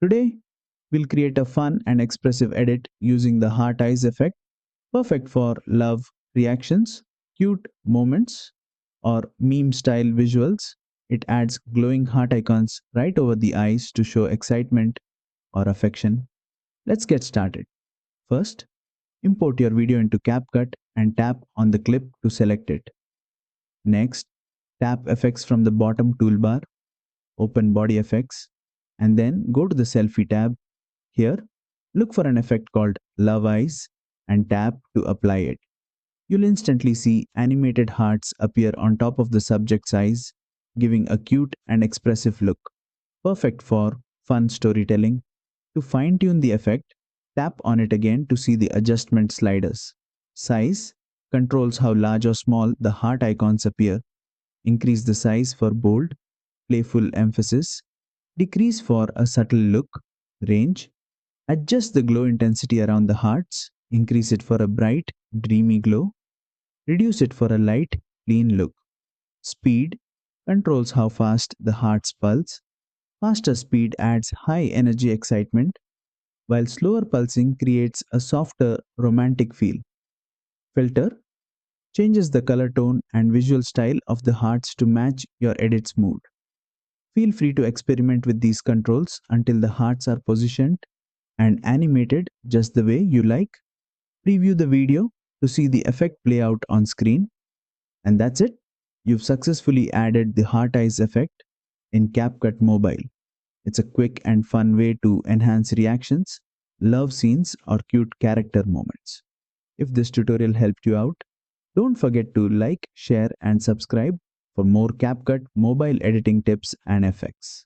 Today, we'll create a fun and expressive edit using the heart eyes effect, perfect for love reactions, cute moments, or meme style visuals. It adds glowing heart icons right over the eyes to show excitement or affection. Let's get started. First, import your video into CapCut and tap on the clip to select it. Next, tap Effects from the bottom toolbar, open Body Effects, and then go to the Selfie tab. Here, look for an effect called Love Eyes and tap to apply it. You'll instantly see animated hearts appear on top of the subject's eyes, giving a cute and expressive look, perfect for fun storytelling. To fine tune the effect, tap on it again to see the adjustment sliders. Size controls how large or small the heart icons appear. Increase the size for bold, playful emphasis. Decrease for a subtle look. Range. Adjust the glow intensity around the hearts. Increase it for a bright, dreamy glow. Reduce it for a light, clean look. Speed controls how fast the hearts pulse. Faster speed adds high energy excitement, while slower pulsing creates a softer, romantic feel. Filter changes the color tone and visual style of the hearts to match your edit's mood. Feel free to experiment with these controls until the hearts are positioned and animated just the way you like. Preview the video to see the effect play out on screen. And that's it. You've successfully added the heart eyes effect in CapCut Mobile. It's a quick and fun way to enhance reactions, love scenes, or cute character moments. If this tutorial helped you out, don't forget to like, share, and subscribe for more CapCut mobile editing tips and effects.